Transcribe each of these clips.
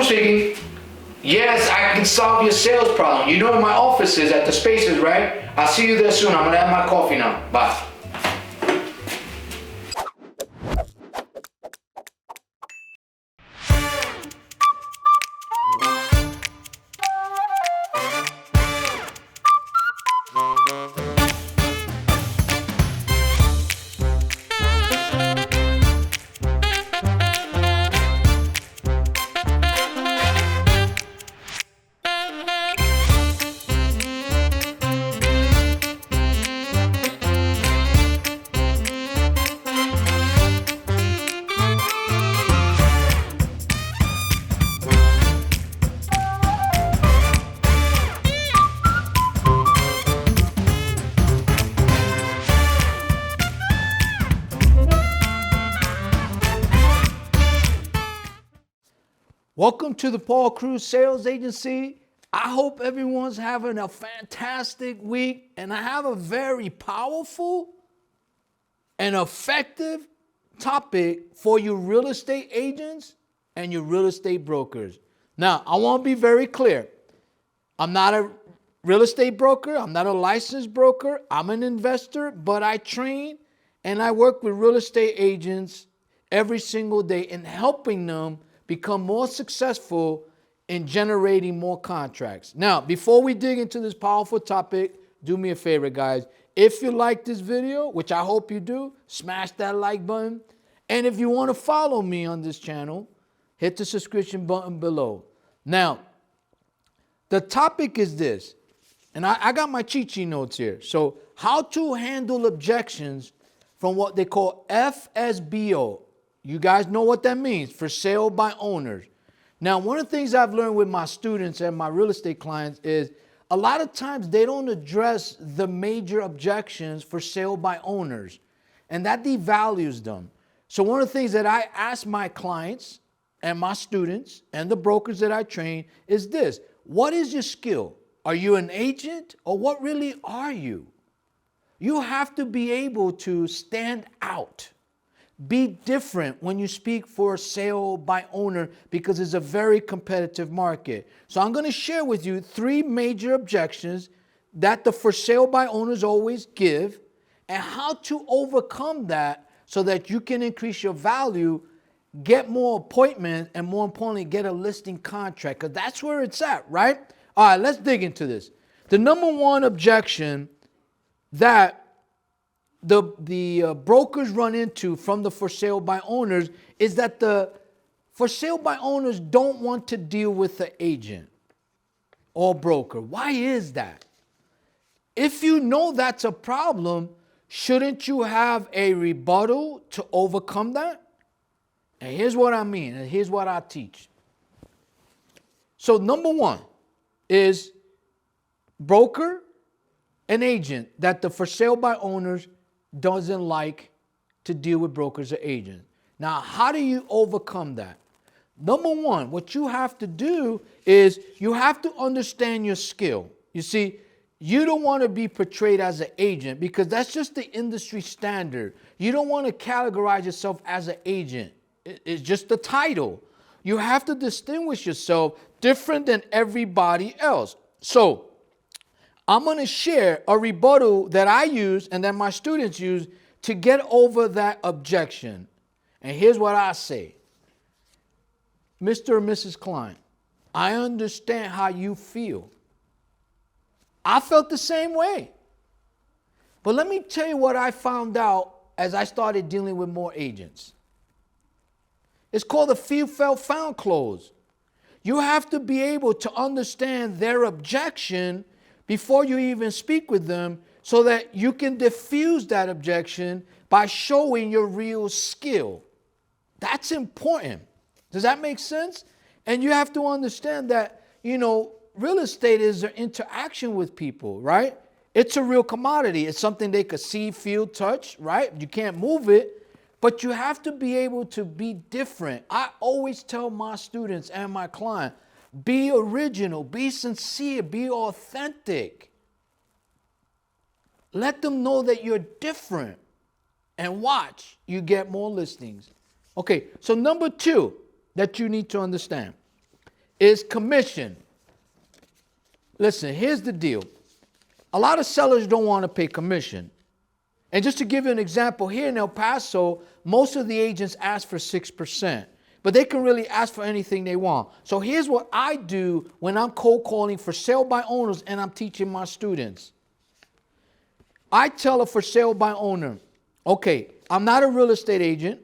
speaking. Yes, I can solve your sales problem. You know where my office is at the Spaces, right? I'll see you there soon. I'm gonna have my coffee now. Bye. Welcome to the PaulCruzSalesAgency. I hope everyone's having a fantastic week, and I have a very powerful and effective topic for you real estate agents and your real estate brokers. Now, I want to be very clear. I'm not a real estate broker. I'm not a licensed broker. I'm an investor, but I train and I work with real estate agents every single day in helping them become more successful in generating more contracts. Now, before we dig into this powerful topic, do me a favor, guys. If you like this video, which I hope you do, smash that like button. And if you want to follow me on this channel, hit the subscription button below. Now, the topic is this, and I got my cheat sheet notes here. So, how to handle objections from what they call Fsbo. You guys know what that means, for sale by owners. Now, one of the things I've learned with my students and my real estate clients is a lot of times they don't address the major objections for sale by owners, and that devalues them. So one of the things that I ask my clients and my students and the brokers that I train is this: what is your skill? Are you an agent, or what really are you? You have to be able to stand out. Be different when you speak for sale by owner, because it's a very competitive market. So I'm going to share with you 3 major objections that the for sale by owners always give, and how to overcome that so that you can increase your value, get more appointments, and more importantly, get a listing contract, because that's where it's at, right? All right, let's dig into this. The number one objection that the brokers run into from the for sale by owners is that the for sale by owners don't want to deal with the agent or broker. Why is that? If you know that's a problem, shouldn't you have a rebuttal to overcome that? And here's what I mean, and here's what I teach. So number one is broker and agent that the for sale by owners doesn't like to deal with brokers or agents. Now, how do you overcome that? Number one, what you have to do is you have to understand your skill. You see, you don't want to be portrayed as an agent because that's just the industry standard. You don't want to categorize yourself as an agent. It's just the title. You have to distinguish yourself different than everybody else. So, I'm going to share a rebuttal that I use and that my students use to get over that objection. And here's what I say. Mr. or Mrs. Client, I understand how you feel. I felt the same way. But let me tell you what I found out as I started dealing with more agents. It's called the feel, felt, found clause. You have to be able to understand their objection before you even speak with them, so that you can diffuse that objection by showing your real skill. That's important. Does that make sense? And you have to understand that, real estate is an interaction with people, right? It's a real commodity. It's something they could see, feel, touch, right? You can't move it, but you have to be able to be different. I always tell my students and my client, be original, be sincere, be authentic. Let them know that you're different, and watch, you get more listings. Okay, so number 2 that you need to understand is commission. Listen, here's the deal. A lot of sellers don't want to pay commission. And just to give you an example, here in El Paso, most of the agents ask for 6%. But they can really ask for anything they want. So here's what I do when I'm cold calling for sale by owners and I'm teaching my students. I tell a for sale by owner, okay, I'm not a real estate agent.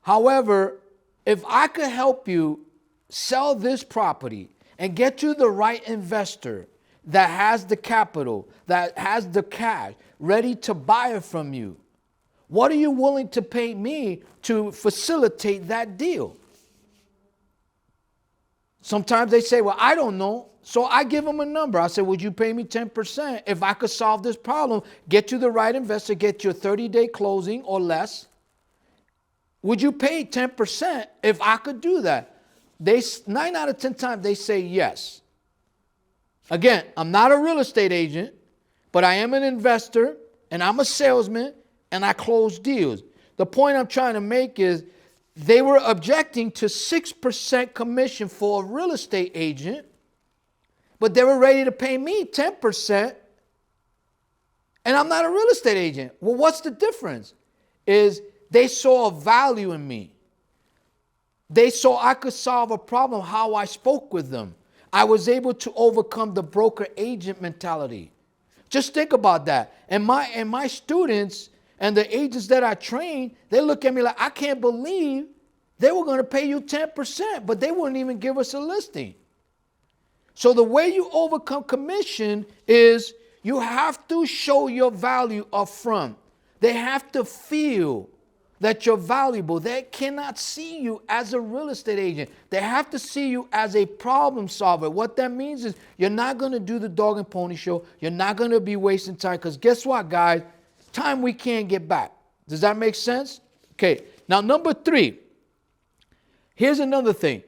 However, if I could help you sell this property and get you the right investor that has the capital, that has the cash, ready to buy it from you, what are you willing to pay me to facilitate that deal? Sometimes they say, well, I don't know. So I give them a number. I say, would you pay me 10% if I could solve this problem, get you the right investor, get you a 30-day closing or less? Would you pay 10% if I could do that? 9 out of 10 times they say yes. Again, I'm not a real estate agent, but I am an investor and I'm a salesman and I close deals. The point I'm trying to make is they were objecting to 6% commission for a real estate agent, but they were ready to pay me 10%, and I'm not a real estate agent. Well, what's the difference? Is they saw a value in me. They saw I could solve a problem how I spoke with them. I was able to overcome the broker agent mentality. Just think about that. And my students and the agents that I train, they look at me like, I can't believe they were going to pay you 10%, but they wouldn't even give us a listing. So the way you overcome commission is you have to show your value up front. They have to feel that you're valuable. They cannot see you as a real estate agent. They have to see you as a problem solver. What that means is you're not going to do the dog and pony show. You're not going to be wasting time, because guess what, guys? Time we can't get back. Does that make sense? Okay. Now, number 3. Here's another thing.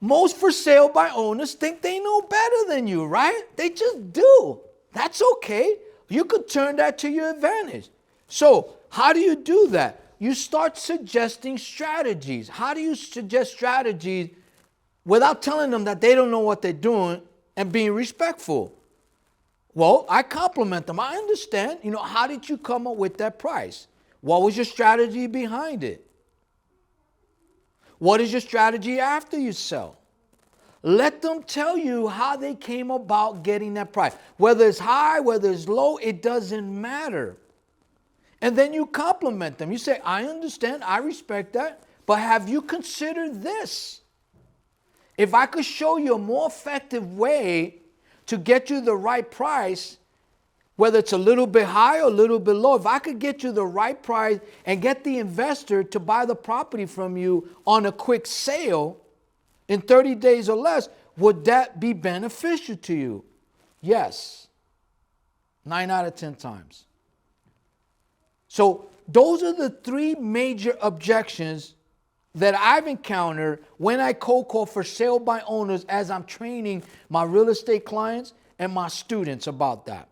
Most for sale by owners think they know better than you, right? They just do. That's okay. You could turn that to your advantage. So how do you do that? You start suggesting strategies. How do you suggest strategies without telling them that they don't know what they're doing and being respectful? Well, I compliment them. I understand. How did you come up with that price? What was your strategy behind it? What is your strategy after you sell? Let them tell you how they came about getting that price. Whether it's high, whether it's low, it doesn't matter. And then you compliment them. You say, I understand, I respect that, but have you considered this? If I could show you a more effective way to get you the right price, whether it's a little bit high or a little bit low, if I could get you the right price and get the investor to buy the property from you on a quick sale in 30 days or less, would that be beneficial to you? Yes. 9 out of 10 times. So those are the 3 major objections that I've encountered when I cold call for sale by owners as I'm training my real estate clients and my students about that.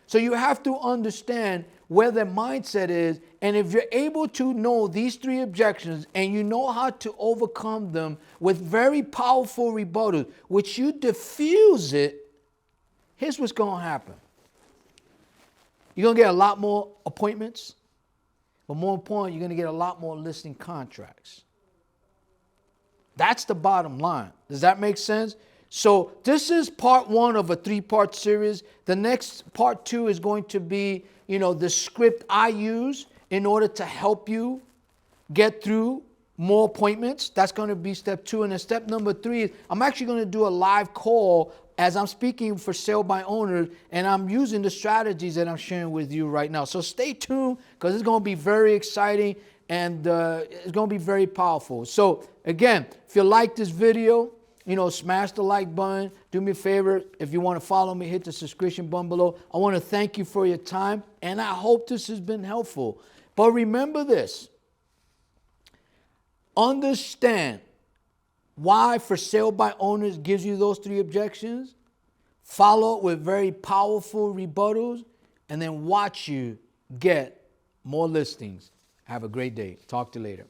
So you have to understand where their mindset is, and if you're able to know these 3 objections and you know how to overcome them with very powerful rebuttals, which you diffuse it, here's what's going to happen. You're going to get a lot more appointments, but more important, you're going to get a lot more listing contracts. That's the bottom line. Does that make sense? So this is part 1 of a 3-part series. The next part 2 is going to be, the script I use in order to help you get through more appointments. That's going to be step 2. And then step number 3 is I'm actually going to do a live call as I'm speaking for sale by owners, and I'm using the strategies that I'm sharing with you right now. So stay tuned, because it's going to be very exciting and it's going to be very powerful. So again, if you like this video, smash the like button. Do me a favor. If you want to follow me, hit the subscription button below. I want to thank you for your time, and I hope this has been helpful. But remember this. Understand why for sale by owners gives you those 3 objections. Follow it with very powerful rebuttals, and then watch you get more listings. Have a great day. Talk to you later.